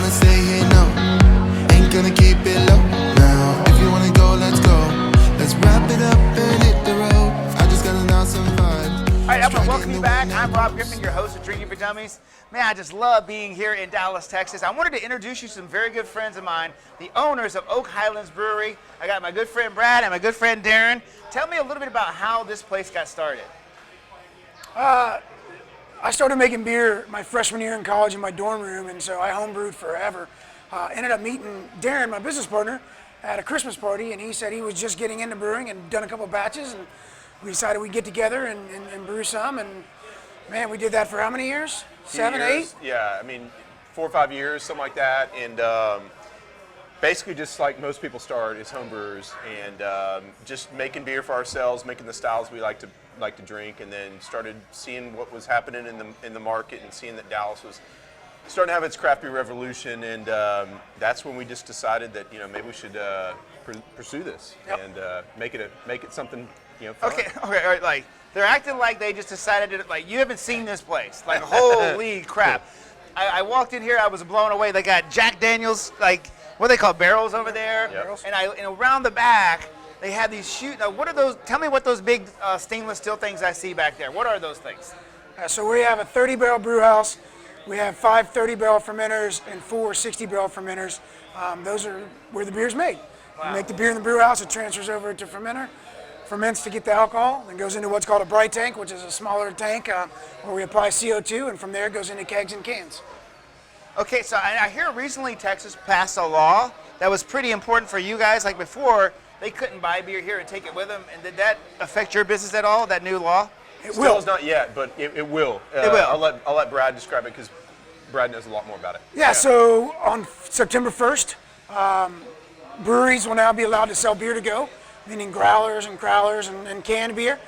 wanna stay here, no. Ain't gonna keep it low. Now, if you wanna go, let's go. Let's wrap it up and hit the road. I just gotta know some vibes. All right, I'm going to welcome you back. I'm Rob Griffin, your host of Drinking for Dummies. Man, I just love being here in Dallas, Texas. I wanted to introduce you to some very good friends of mine, the owners of Highlands Brewery. I got my good friend Brad and my good friend Darren. Tell me a little bit about how this place got started. I started making beer my freshman year in college in my dorm room, and so I homebrewed forever. Ended up meeting Darren, my business partner, at a Christmas party, and he said he was just getting into brewing and done a couple batches, and we decided we'd get together and brew some, and man, we did that for how many years? 7, 8? Yeah, I mean, 4 or 5 years, something like that, and basically just like most people start as home brewers, and just making beer for ourselves, making the styles we like to drink, and then started seeing what was happening in the market and seeing that Dallas was starting to have its craft beer revolution, and that's when we just decided that maybe we should pursue this and make it something fun. Okay, all right, like they're acting like they just decided to, like, you haven't seen this place. Like, holy crap. I walked in here, I was blown away. They got Jack Daniels, like, what do they call barrels over there? Yep. And around the back, they have these what are those? Tell me what those big stainless steel things I see back there. What are those things? So we have a 30-barrel brew house. We have 5 30-barrel fermenters and 4 60-barrel fermenters. Those are where the beer's made. Wow. We make the beer in the brew house, it transfers over to fermenter, ferments to get the alcohol, then goes into what's called a bright tank, which is a smaller tank where we apply CO2, and from there it goes into kegs and cans. Okay, so I hear recently Texas passed a law that was pretty important for you guys. Like before, they couldn't buy beer here and take it with them. And did that affect your business at all, that new law? It Still will. is not yet, but it will. It will. I'll let Brad describe it because Brad knows a lot more about it. Yeah, so on September 1st, breweries will now be allowed to sell beer to go, meaning growlers and crowlers and canned beer.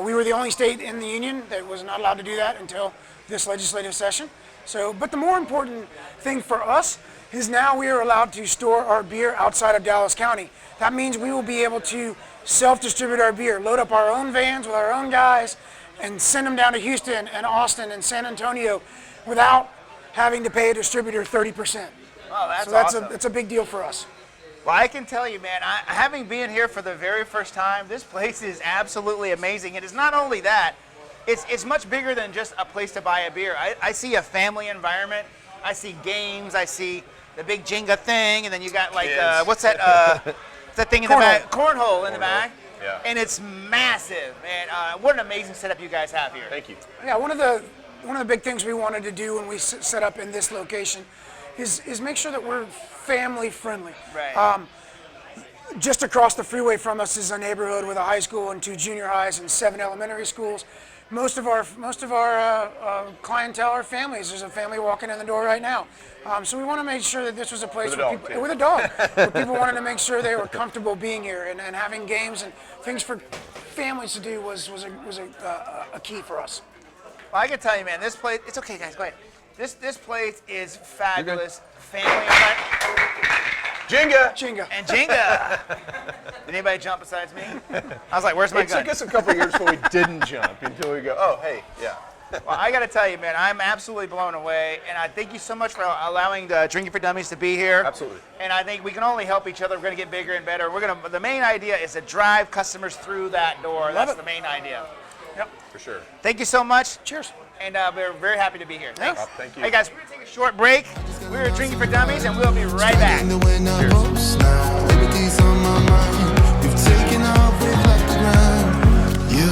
We were the only state in the union that was not allowed to do that until this legislative session. So, but the more important thing for us is now we are allowed to store our beer outside of Dallas County. That means we will be able to self-distribute our beer, load up our own vans with our own guys, and send them down to Houston and Austin and San Antonio without having to pay a distributor 30%. Oh, that's so awesome. that's a big deal for us. Well, I can tell you, man, having been here for the very first time, this place is absolutely amazing. It is not only that, it's much bigger than just a place to buy a beer. I see a family environment. I see games. I see the big Jenga thing, and then you got like what's that? That thing in the back? Cornhole in the back. Yeah. And it's massive, man. What an amazing setup you guys have here. Thank you. Yeah, one of the big things we wanted to do when we set up in this location is make sure that we're family friendly. Right. Just across the freeway from us is a neighborhood with a high school and 2 junior highs and 7 elementary schools. Most of our clientele are families. There's a family walking in the door right now. So we want to make sure that this was a place with a dog, where people wanted to make sure they were comfortable being here and having games and things for families to do was a key for us. Well, I can tell you, man, this place. It's okay, guys. Go ahead. This place is fabulous. Family environment. Jenga. And Jenga. Did anybody jump besides me? I was like, where's my It gun? took us a couple of years before we didn't jump until we go, oh, hey, yeah. Well, I got to tell you, man, I'm absolutely blown away, and I thank you so much for allowing Drinking for Dummies to be here. Absolutely. And I think we can only help each other. We're going to get bigger and better. The main idea is to drive customers through that door. That's the main idea. Yep. For sure. Thank you so much. Cheers. And we're very happy to be here. Thanks. Thank you. Hey, guys, we're going to take a short break. We're Drinking for Dummies, and we'll be right back. Cheers. Liberty's on my mind. You've taken off with like the ground. You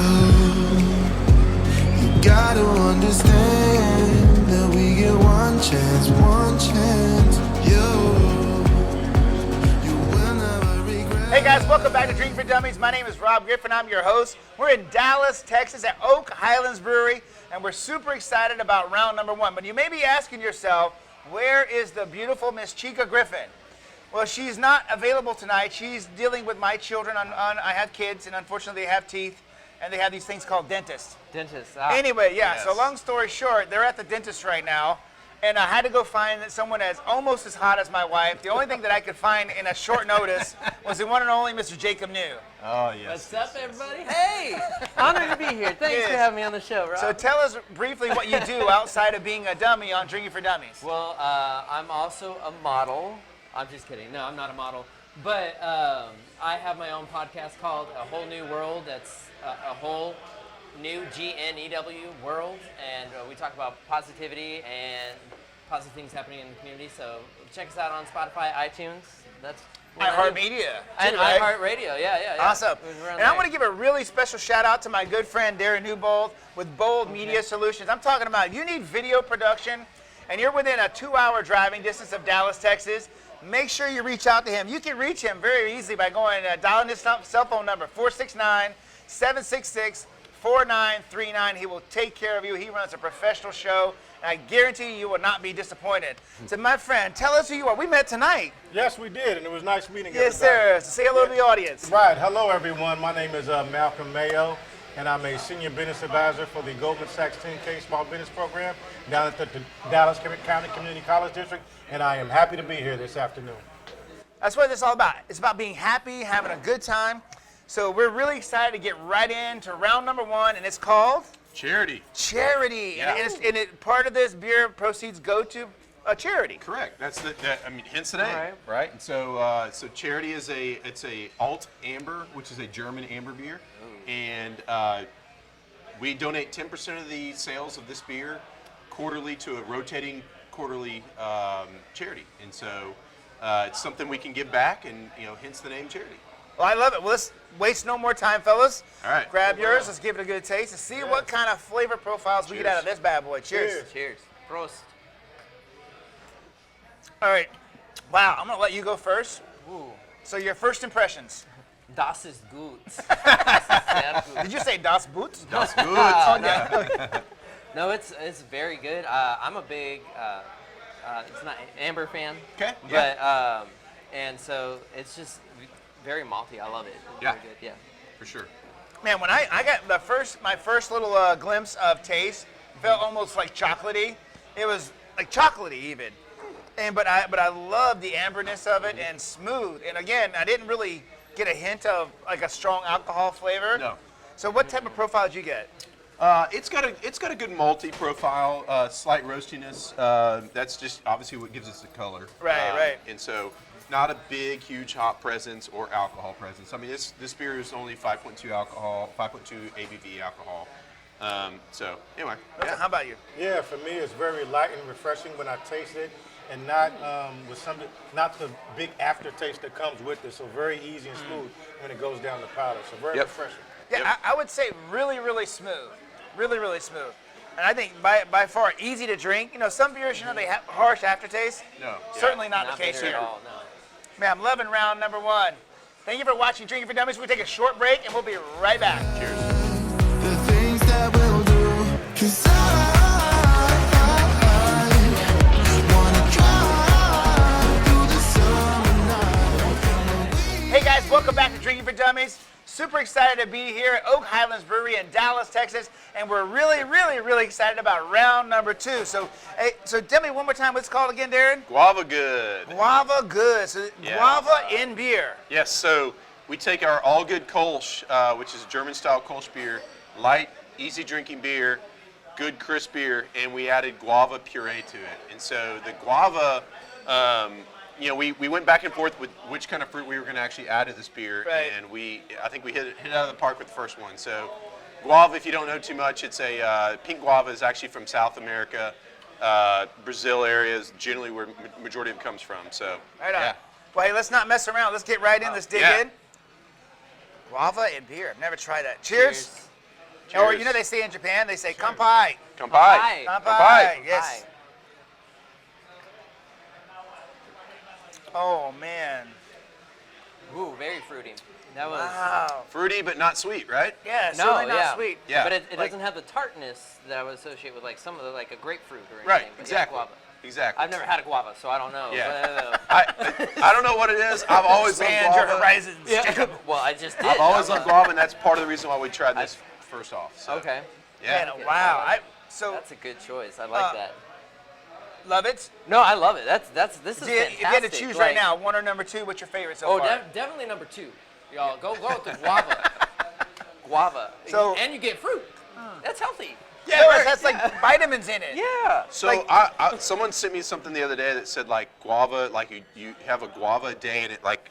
gotta understand that we get one chance. You will never regret. Hey guys, welcome back to Drinking for Dummies. My name is Rob Griffin. I'm your host. We're in Dallas, Texas at Highlands Brewery, and we're super excited about round number 1. But you may be asking yourself, where is the beautiful Miss Chica Griffin? Well, she's not available tonight. She's dealing with my children. I have kids, and unfortunately they have teeth, and they have these things called dentists. Dentist. Anyway, yeah, Yes. so long story short, they're at the dentist right now, And I had to go find someone that's almost as hot as my wife. The only thing that I could find in a short notice was the one and only Mr. Jacob New. Oh, yes. What's up, everybody? Hey! Honored to be here. Thanks Yes. for having me on the show, Rob. So tell us briefly what you do outside of being a dummy on Drinking for Dummies. Well, I'm also a model. I'm just kidding. No, I'm not a model. But I have my own podcast called A Whole New World. That's a whole new GNEW world. And we talk about positivity and positive things happening in the community. So check us out on Spotify, iTunes. That's iHeartMedia. And too, right? iHeartRadio. Yeah. Awesome. We're around And I there. want to give a really special shout out to my good friend Darren Newbold with Bold Media Solutions. I'm talking about if you need video production and you're within a 2-hour driving distance of Dallas, Texas, make sure you reach out to him. You can reach him very easily by going dialing his cell phone number 469-766-4939. He will take care of you. He runs a professional show, and I guarantee you will not be disappointed. So my friend, tell us who you are. We met tonight. Yes, we did, and it was nice meeting Yes, everybody. sir. So say hello to the audience. Right. Hello, everyone. My name is Malcolm Mayo, and I'm a senior business advisor for the Goldman Sachs 10K Small Business Program down at the Dallas County Community College District, and I am happy to be here this afternoon. That's what it's all about. It's about being happy, having a good time. So we're really excited to get right into round number 1, and it's called Charity. Charity. Yeah. And part of this beer proceeds go to a charity. Correct. That's hence the name, All right. right? And so charity is it's a alt amber, which is a German amber beer, and we donate 10% of the sales of this beer quarterly to a rotating quarterly charity, and so it's something we can give back, and hence the name charity. Well, I love it. Well, let's waste no more time, fellas. All right. Grab yours. Let's give it a good taste and see what kind of flavor profiles we get Cheers. out of this bad boy. Cheers. Cheers. Prost. All right. Wow. I'm going to let you go first. Ooh. So your first impressions. Das ist gut. Das ist sehr gut. Did you say Das Boot? That's good. No, it's very good. I'm a big it's not amber fan. Okay, But and so it's just very malty. I love it. It's Yeah. Very good. Yeah. For sure. Man, when I got my first little glimpse of taste, felt almost like chocolatey. It was like chocolatey even. But I love the amberness of it and smooth. And again, I didn't really get a hint of like a strong alcohol flavor. No. So what type of profile did you get? It's got a good malty profile, slight roastiness. That's just obviously what gives us the color. Right. And so, not a big, huge hop presence or alcohol presence. I mean, this beer is only 5.2 alcohol, 5.2 ABV alcohol. So anyway, yeah. How about you? Yeah, for me, it's very light and refreshing when I taste it, and not not the big aftertaste that comes with it. So very easy and smooth when it goes down the palate. So very Yep. refreshing. Yeah, Yep. I would say really, really smooth. Really, really smooth. And I think by far easy to drink. Some beers, they have harsh aftertaste. No. Certainly not the Not case bitter here. at all. No. Man, I'm loving round number 1. Thank you for watching Drinking for Dummies. We'll take a short break and we'll be right back. Cheers. The things that we'll do, 'cause I wanna drive through the summer night. Hey guys, welcome back to Drinking for Dummies. Super excited to be here at Oak Highlands Brewery in Dallas, Texas, and we're really, really, really excited about round number 2. So tell me one more time what's it called again, Darren? Guava good. Guava Good. So Yeah. guava in beer. Yes, so we take our All Good Kolsch, which is a German-style Kolsch beer, light, easy drinking beer, good crisp beer, and we added guava puree to it. And so the guava, we went back and forth with which kind of fruit we were going to actually add to this beer, Right. and I think we hit it out of the park with the first one. So guava, if you don't know too much, it's a pink guava is actually from South America. Brazil area is generally where majority of it comes from. So Right on. yeah. Well, hey, let's not mess around. Let's get right in. Let's dig Yeah. in. Guava and beer. I've never tried that. Cheers. Cheers. Or they say in Japan, they say kanpai. Kanpai. Kanpai. Kanpai. Yes. Hi. Oh man. Ooh, very fruity. That was. Wow. Fruity but not sweet, right? Yeah, No, certainly not yeah. sweet. Yeah. But it Like- doesn't have the tartness that I would associate with like some of the like a grapefruit or anything. Right. but Exactly. Yeah, guava. Exactly. I've never had a guava, so I don't know. Yeah. But, I don't know what it is. I've always loved Expand your guava. horizons. yeah. Well, I just did. I've always I'm loved guava, and that's part of the reason why we tried this first off. So, Okay. Yeah. Man, wow. So That's a good choice. I like that. Love it. No, I love it. This is If you fantastic. had to choose right Like, now, one or number two, what's your favorite so Oh, far? definitely number 2. Y'all go with the guava. Guava. So- and you get fruit. That's healthy. Yeah, it has like vitamins in it. Yeah. So Like- someone sent me something the other day that said like guava, like you have a guava a day and it like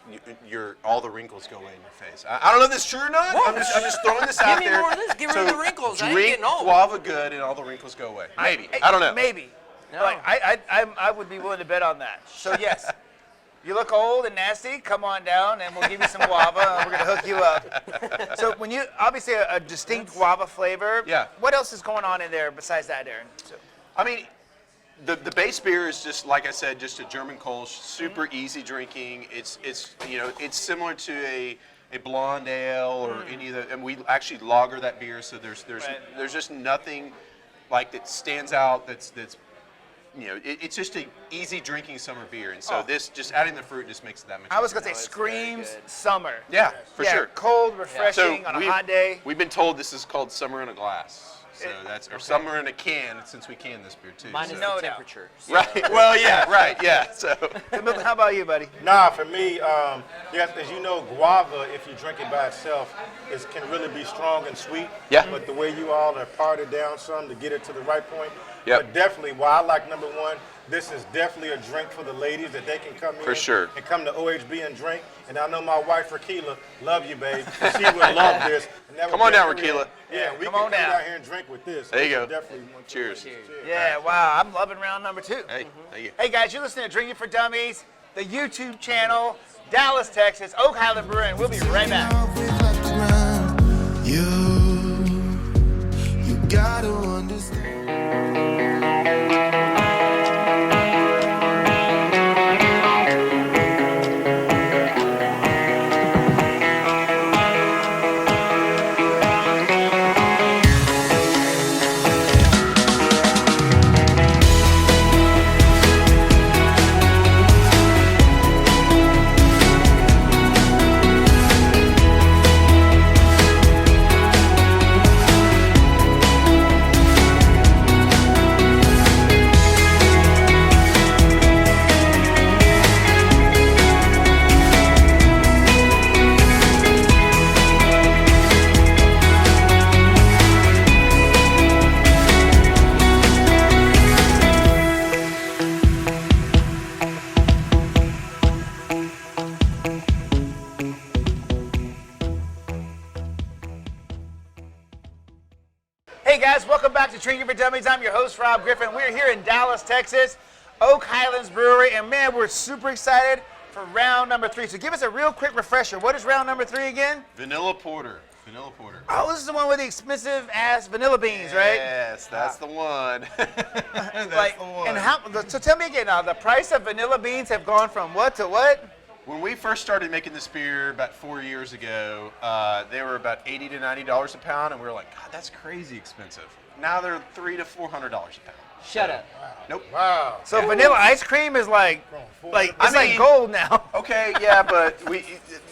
all the wrinkles go away in your face. I don't know if that's true or not. I'm just throwing this out me there. more of this. Get rid of the wrinkles. I ain't Drink getting old. guava good and all the wrinkles go away. Maybe. I don't know. Maybe. No. Like, I would be willing to bet on that. So yes, you look old and nasty. Come on down, and we'll give you some guava. And we're gonna hook you up. So when you obviously a distinct guava flavor. Yeah. What else is going on in there besides that, Darren? So, I mean, the base beer is just like I said, just a German Kolsch, super easy drinking. It's it's similar to a blonde ale or any of the, and we actually lager that beer, so there's just nothing like that stands out. That's it's just a easy drinking summer beer, and so this just adding the fruit just makes it that much. I was easier. gonna say it's very screams good. summer. Yeah, for Yeah, sure. cold, refreshing on a hot day. We've been told this is called summer in a glass. So that's or summer in a can since we can this beer too. Minus so. No the doubt. temperature. So. Right. Well, yeah. Right. Yeah. So. So, Milton, how about you, buddy? Nah, for me, yes, as you know, guava, if you drink it by itself, can really be strong and sweet. Yeah. But the way you all have pared it down some to get it to the right point. Yep. But definitely, why I like number 1, this is definitely a drink for the ladies that they can come in For sure. and come to OHB and drink. And I know my wife, Rakila, love you, babe. She would love this. And that Come would on down, definitely- Rakila. Yeah, we Come can on come down. down here and drink with this. There you This go. is Definitely one. Cheers. Yeah, wow, I'm loving round number 2. Hey. Thank you. Hey guys, you're listening to Drinking for Dummies, the YouTube channel, Dallas, Texas, Oak Highland Brewery, and we'll be right back. Off, we've left the ground. You gotta understand. Hey guys, welcome back to Drinking for Dummies. I'm your host, Rob Griffin. We're here in Dallas, Texas, Oak Highlands Brewery, and man, we're super excited for round number 3. So give us a real quick refresher. What is round number 3 again? Vanilla porter. Vanilla porter. Oh, this is the one with the expensive ass vanilla beans, right? Yes, that's the one. That's Like, the one. and how? So tell me again now. The price of vanilla beans have gone from what to what? When we first started making this beer about 4 years ago, they were about $80 to $90 a pound, and we were like, God, that's crazy expensive. Now they're $300 to $400 a pound. Shut up. Nope. Wow. So vanilla ice cream is like it's I like mean- gold now. Okay, yeah, but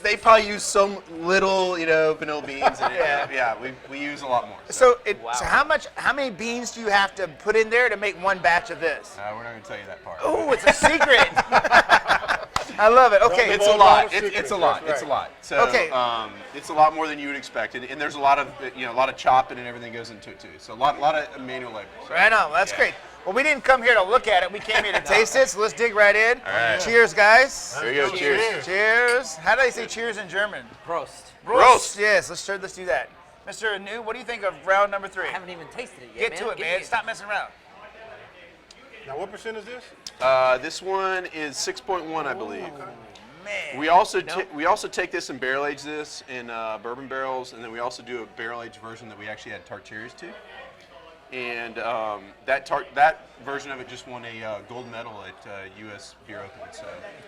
they probably use some little, vanilla beans in it. Yeah, we use a lot more. So Wow. so how many beans do you have to put in there to make one batch of this? We're not going to tell you that part. Oh, it's a secret. I love it. Okay. It's a Don't lot. divulge It's a secrets, lot. that's It's a right. lot. So, Okay. it's a lot more than you would expect, and there's a lot of chopping and everything goes into it too. So a lot of manual labor. So. Right on. That's Yeah. great. Well, we didn't come here to look at it. We came here to taste it. So let's dig right in. All right. Cheers, guys. There you go. Cheers. Cheers. How do they say cheers in German? Prost. Prost. Yes. Let's do that. Mr. Anu, what do you think of round number 3? I haven't even tasted it yet, Get to it, Give man. me Stop messing around. Now, what percent is this? This one is 6.1, I believe. Man. We also take this and barrel age this in bourbon barrels, and then we also do a barrel aged version that we actually add tart cherries to. And that version of it just won a gold medal at U.S. Beer Open. So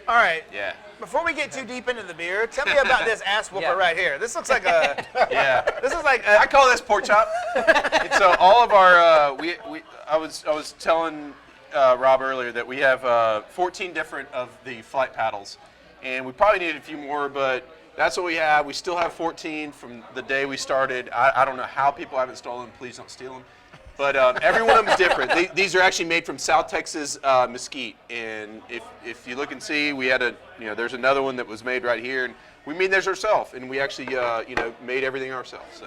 All right. yeah, Before we get too deep into the beer, tell me about this ass whooper Yeah. right here. This looks like a. yeah. This is like I a. call this pork chop. And so all of our I was telling Rob earlier that we have 14 different of the flight paddles, and we probably needed a few more, but that's what we have. We still have 14 from the day we started. I don't know how people haven't stolen them. Please don't steal them. But every one of them is different. These are actually made from South Texas mesquite, and if you look and see, we had there's another one that was made right here, and we made theirs ourselves, and we actually made everything ourselves.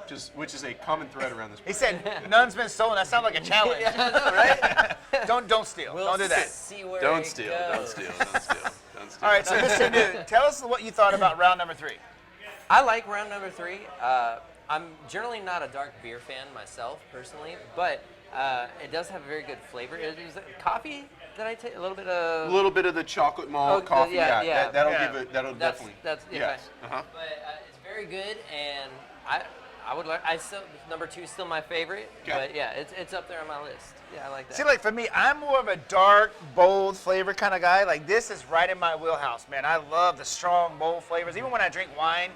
So, which is a common thread around this. He said none's been stolen. That sounds like a challenge. Yeah, I know, right? Don't steal. We'll don't do that. See where Don't it steal. goes. Don't steal. Don't steal. Don't steal. All right, so Mr. New, tell us what you thought about round number 3. I like round number 3. I'm generally not a dark beer fan myself, personally, but it does have a very good flavor. Is it coffee that I take? A little bit of... A little bit of the chocolate malt coffee. yeah. That'll Yeah. give it. That'll That's definitely. yeah, Yes. fine. But it's very good, and I would like. I still number 2 is still my favorite, Okay. but yeah, it's up there on my list. Yeah, I like that. See, like for me, I'm more of a dark, bold flavor kind of guy. Like this is right in my wheelhouse, man. I love the strong, bold flavors. Even when I drink wine,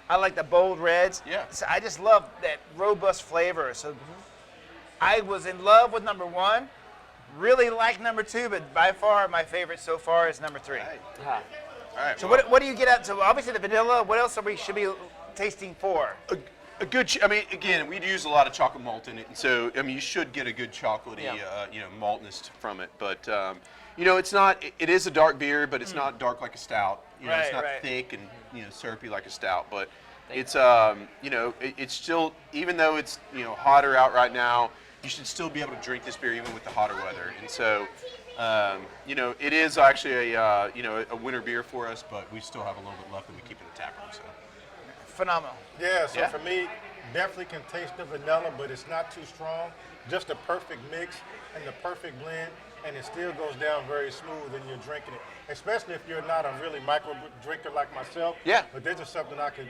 I like the bold reds. Yeah. So I just love that robust flavor. So I was in love with number 1. Really like number 2, but by far my favorite so far is number 3. Ah. All right. So what do you get out? So obviously the vanilla. What else should be tasting for? A good, I mean, again, we'd use a lot of chocolate malt in it, and so, I mean, you should get a good chocolatey, maltness from it. But, it's not, it is a dark beer, but it's not dark like a stout. It's not Right. thick and, syrupy like a stout. But it's, it's still, even though it's, hotter out right now, you should still be able to drink this beer even with the hotter weather. And so, it is actually a winter beer for us, but we still have a little bit left that we keep in the tap room. So. Phenomenal. Yeah, so Yeah. for me, definitely can taste the vanilla, but it's not too strong. Just a perfect mix and the perfect blend, and it still goes down very smooth when you're drinking it. Especially if you're not a really micro drinker like myself. Yeah. But this is something I could,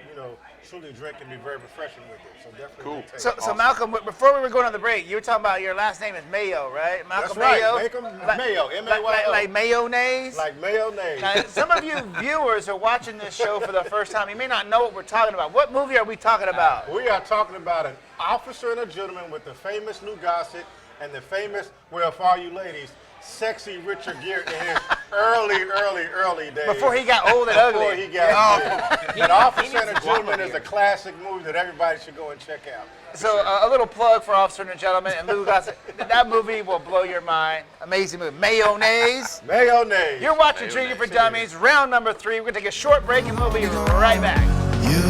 truly drink and be very refreshing with it. So definitely Cool. good taste. So Malcolm, before we were going on the break, you were talking about your last name is Mayo, right? Malcolm That's right. Mayo. Malcolm Mayo, M-A-Y-O. Like mayonnaise. Like mayonnaise. Now, some of you viewers are watching this show for the first time. You may not know what we're talking about. What movie are we talking about? We are talking about an officer and a gentleman with the famous Lou Gossett and the famous, well, for all you ladies, sexy Richard Gere in his early days. Before he got old and ugly. Before he got ugly. An Officer and a needs to walk Gentleman up is a here. classic movie that everybody should go and check out. So a little plug for Officer and a Gentleman and Lou Gossett. That movie will blow your mind. Amazing movie. Mayonnaise. Mayonnaise. You're watching Drinking for Dummies, round number 3. We're going to take a short break and we'll be right back. You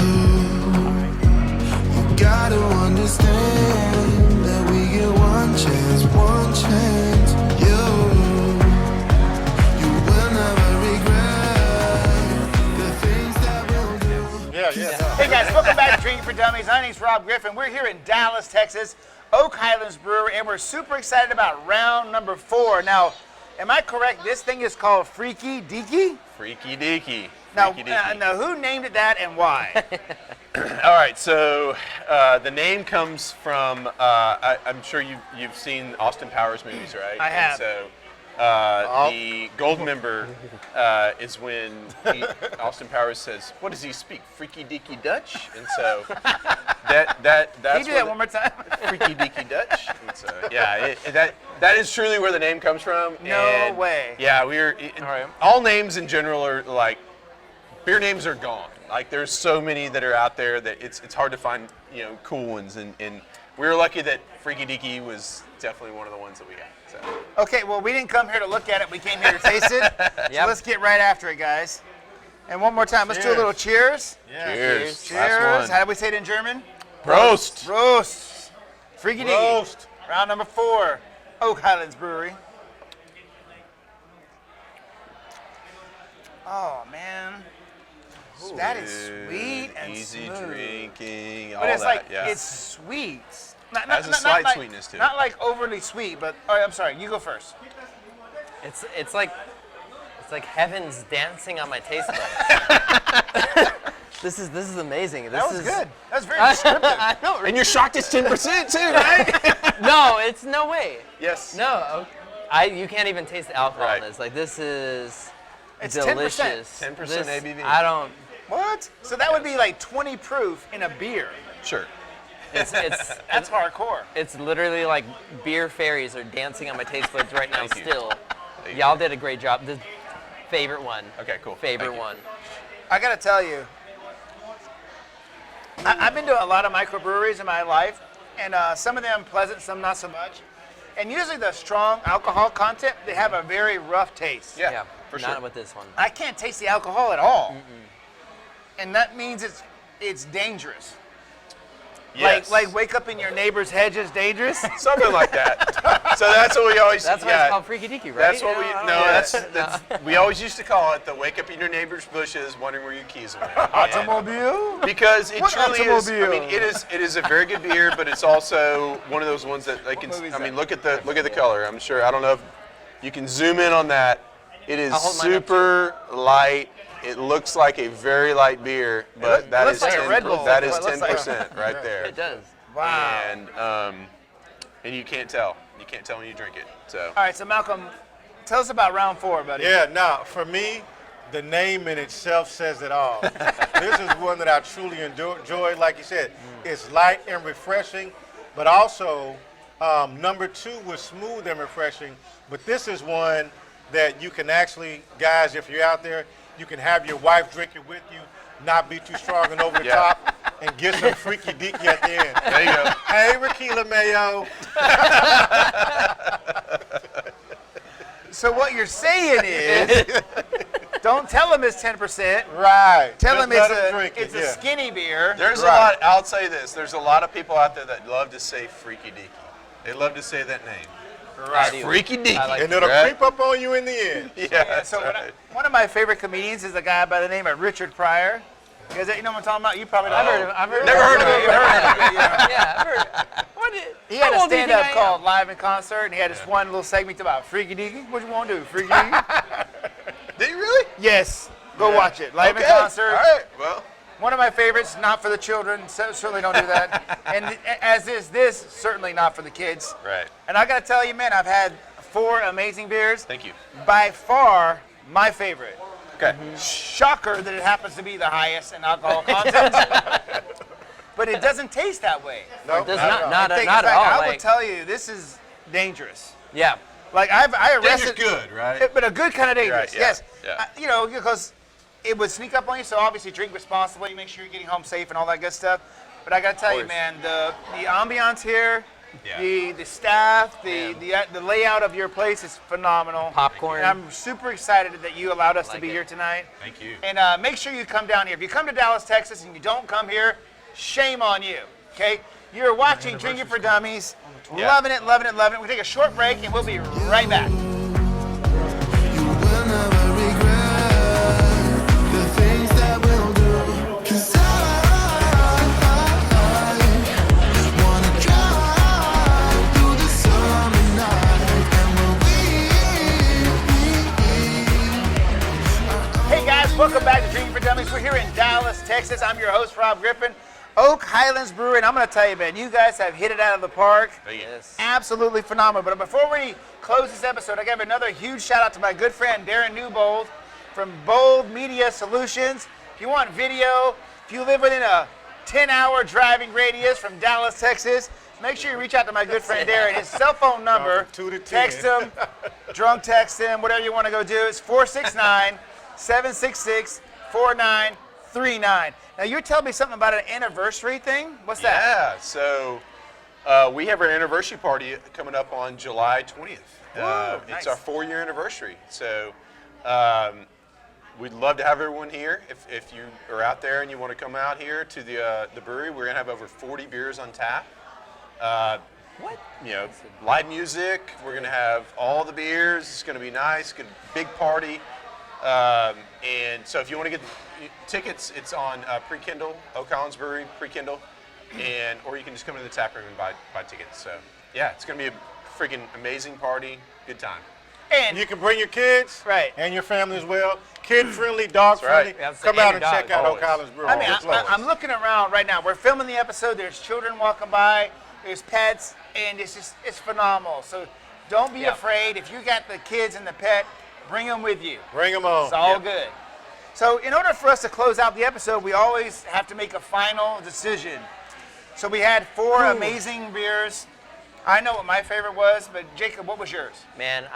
gotta understand that we get one chance. You will never regret the things that we'll do. Yeah. Hey guys, welcome back to Drinking for Dummies. My name's Rob Griffin. We're here in Dallas, Texas, Oak Highlands Brewery, and we're super excited about round number 4. Now, am I correct? This thing is called Freaky Deaky? Freaky deaky. Now, Freaky deaky. now, who named it that and why? All right, so the name comes from, I'm sure you've seen Austin Powers movies, right? I have. And so the gold member is when Austin Powers says, what does he speak? Freaky deaky Dutch? And so that's Can you do that where one more time? Freaky deaky Dutch. And so, yeah, that is truly where the name comes from. No And, way. Yeah, all names in general are like, beer names are gone. Like there's so many that are out there that it's hard to find cool ones, and we were lucky that Freaky Deaky was definitely one of the ones that we got. So. Okay, well, we didn't come here to look at it. We came here to taste it. So Yep. let's get right after it, guys. And one more time, let's do a Cheers. little cheers. Yeah. Cheers. Cheers. Last How one. do we say it in German? Prost. Roast. Freaky Deaky. Roast. Round number 4, Oak Highlands Brewery. Oh, man. That is sweet and easy smooth. drinking, all But it's that. like, Yeah. it's sweet. Not, Has a slight like, sweetness to it. Not like overly sweet, but, all right, I'm sorry, you go first. It's like heaven's dancing on my taste buds. This is amazing. That was good. That was very descriptive. I know. And you're shocked it's 10% too, right? No, it's no way. Yes. No, you can't even taste the alcohol Right. in this. Like this is It's 10%. delicious. 10% This- ABV. I don't. What? So that would be like 20 proof in a beer. Sure. It's That's hardcore. it's literally like beer fairies are dancing on my taste buds right now. Thank you. Still, Thank you. y'all did a great job. The favorite one. Okay, cool. Favorite Thank you. one. I gotta tell you, I've been to a lot of microbreweries in my life, and some of them pleasant, some not so much. And usually the strong alcohol content, they have a very rough taste. Yeah, for not sure. with this one. I can't taste the alcohol at all. And that means it's dangerous. Yes. Like wake up in your neighbor's hedge is dangerous. Something like that. So that's what we always. That's why it's called Freaky Deaky, right? That's what we. I don't No, know. that's we always used to call it the wake up in your neighbor's bushes, wondering where your keys went. And- Automobile? Because it What truly is. I automobile? mean, it is a very good beer, but it's also one of those ones that they can. movie is I mean, that? look at the color. I'm sure. I don't know if you can zoom in on that. It is I'll hold mine up, super light. It looks like a very light beer, but that looks is like a 10 Red Bull. that is It looks like- 10% right there. It does. Wow. And you can't tell. You can't tell when you drink it. So. All right, so Malcolm, tell us about round 4, buddy. Yeah, now for me, the name in itself says it all. This is one that I truly enjoy. Like you said, it's light and refreshing, but also number 2 was smooth and refreshing. But this is one that you can actually, guys, if you're out there, you can have your wife drink it with you, not be too strong and over the Yeah. top, and get some freaky deaky at the end. There you go. Hey, Rakila Mayo. So what you're saying is, don't tell them it's 10%. Right. Tell Just them let it's 'em drink it's it, a yeah. skinny beer. There's a Right. lot. I'll say this. There's a lot of people out there that love to say freaky deaky. They love to say that name. I do. Freaky deaky. I like And it'll Right? creep up on you in the end. Yeah. That's So right. one of my favorite comedians is a guy by the name of Richard Pryor. You guys, you know what I'm talking about? You probably don't. I've heard of him. I've heard Never heard of him. You've heard of him, yeah. Yeah, I've heard. What did, He had how a old do you think stand-up I am? called Live in Concert, and he had this one little segment about Freaky Deaky. What you want to do, Freaky Deaky? Did you really? Yes. Go watch it. Live in Okay. Concert. All right. Well. One of my favorites, not for the children, so certainly don't do that. And as is this, certainly not for the kids. Right. And I got to tell you, man, I've had 4 amazing beers. Thank you. By far, my favorite. Okay. Shocker that it happens to be the highest in alcohol content. But it doesn't taste that way. No, It does not not, at all. not, In fact, not at all. I Like, will tell you, this is dangerous. yeah. Like I Danger's arrested, good, right? but a good kind of dangerous. Right, yeah, Yes. yeah. You know, because it would sneak up on you. So obviously, drink responsibly. Make sure you're getting home safe and all that good stuff. But I gotta tell you, course. man, the ambiance here, Yeah. the staff, the layout of your place is phenomenal. Popcorn. And I'm super excited that you allowed us to Like be it. here tonight. Thank you. And make sure you come down here. If you come to Dallas, Texas, and you don't come here, shame on you. Okay? You're watching Drinking for Dummies. Yeah. Loving it, loving it, loving it. We'll take a short break, and we'll be right back. You will never regret the things that we'll do. 'Cause I wanna drive through the summer night. And Hey guys, welcome back to Drinking for Dummies. We're here in Dallas, Texas. I'm your host, Rob Griffin, Oak Highlands Brewery, and I'm going to tell you, man, you guys have hit it out of the park. Thank you. Yes. Absolutely phenomenal. But before we close this episode, I give another huge shout out to my good friend Darren Newbold from Bold Media Solutions. If you want video, if you live within a 10-hour driving radius from Dallas, Texas, make sure you reach out to my good friend Darren. His cell phone number, From 2 to 10. text him, drunk text him, whatever you want to go do. It's 469-766-4939. Now, you're telling me something about an anniversary thing? What's that? Yeah. So we have our anniversary party coming up on July 20th. Whoa, nice. It's our 4-year anniversary. So we'd love to have everyone here. If you are out there and you want to come out here to the brewery, we're gonna have over 40 beers on tap. What? You know, live music. We're gonna have all the beers. It's gonna be nice. Good big party. And so if you want to get tickets, it's on Pre-Kindle, Oak Highlands Brewery, Pre-Kindle, or you can just come to the tap room and buy tickets. So yeah, it's gonna be a freaking amazing party. Good time. And You can bring your kids Right. and your family as well. Kid-friendly, dog-friendly. right. Yeah, Come and out your and dog, check out always. Oak Highlands Brewery. I mean, It's always. I'm looking around right now. We're filming the episode. There's children walking by. There's pets, and it's phenomenal. So don't be Yeah. afraid. If you got the kids and the pet, bring them with you. Bring them on. It's all good. So in order for us to close out the episode, we always have to make a final decision. So we had 4 amazing beers. I know what my favorite was, but Jacob, what was yours? Man,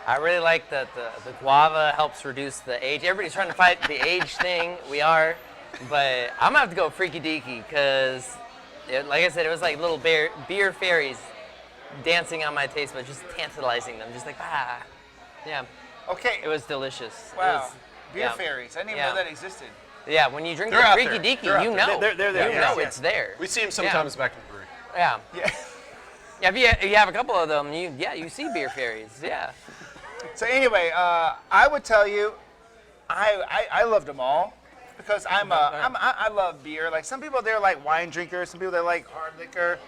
I really like that the guava helps reduce the age. Everybody's trying to fight the age thing. We are. But I'm going to have to go Freaky Deaky because like I said, it was like little beer fairies dancing on my taste buds, just tantalizing them, just like yeah. Okay. It was delicious. It Wow. was- Beer yeah. fairies. I didn't even Yeah. know that existed. Yeah, when you drink They're the out Freaky there. Deaky, They're out you there. know. They're there, You yes, know yes. it's there. We see them sometimes back in the brewery. Yeah. Yeah. Yeah, if you have a couple of them, you see beer fairies. Yeah. So anyway, I would tell you, I loved them all because I love beer. Like some people they're like wine drinkers, some people they like hard liquor.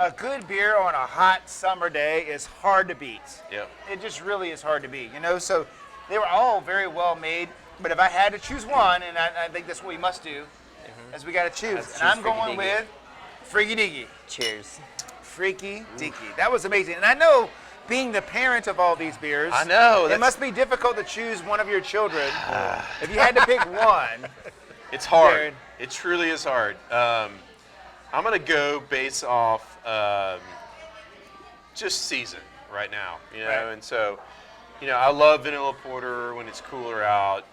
A good beer on a hot summer day is hard to beat. Yep. It just really is hard to beat, you know. So they were all very well made. But if I had to choose one, and I think that's what we must do, is we got to choose. Let's And I'm choose going Freaky Deaky. with Freaky Deaky. Cheers. Freaky Deaky. That was amazing. And I know, being the parent of all these beers, I know, it that's- must be difficult to choose one of your children. If you had to pick one, It's hard. Jared. It truly is hard. I'm gonna go based off just season right now, you know, Right. and so, you know, I love vanilla porter when it's cooler out.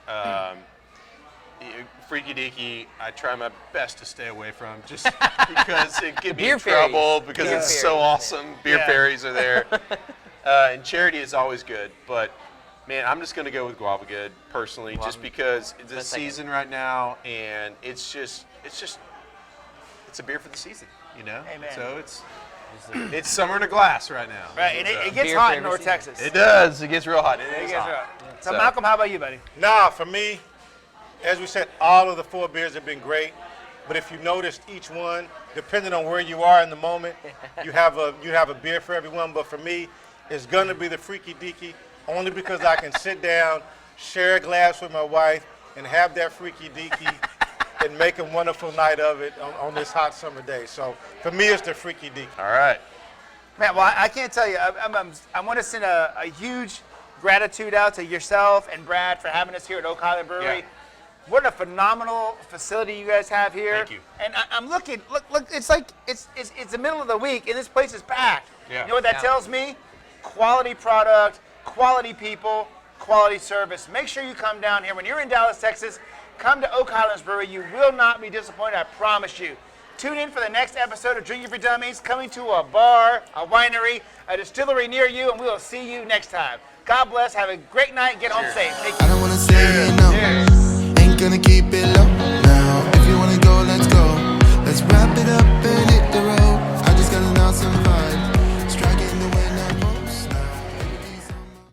Freaky Deaky, I try my best to stay away from just because it get me Beer in trouble fairies. because Beer it's so fairies. awesome. Beer Yeah. fairies are there, and charity is always good, but. Man, I'm just gonna go with Guava Good personally, just because it's the That's second. season right now, and it's a beer for the season, you know. Amen. So it's summer in a glass right now. right? And it gets Beer hot for in every North season. Texas. It does. It gets real hot. It It is gets hot. hot. So So- Malcolm, how about you, buddy? Nah, for me, as we said, all of the 4 beers have been great. But if you noticed, each one, depending on where you are in the moment, you have a beer for everyone. But for me, it's gonna be the Freaky Deaky, only because I can sit down, share a glass with my wife, and have that Freaky Deaky, and make a wonderful night of it on this hot summer day. So for me, it's the Freaky Deaky. All right. Man, well, I can't tell you. I want to send a huge gratitude out to yourself and Brad for having us here at Oak Highland Brewery. Yeah. What a phenomenal facility you guys have here. Thank you. And I'm looking. Look. It's like it's the middle of the week and this place is packed. Yeah. You know what that Yeah. tells me? Quality product, quality people, quality service. Make sure you come down here when you're in Dallas, Texas. Come to Oak Highlands Brewery. You will not be disappointed. I promise you. Tune in for the next episode of Drinking for Dummies, coming to a bar, a winery, a distillery near you, and we will see you next time. God bless. Have a great night. Get home safe. Take care. I don't wanna say no. Ain't gonna keep it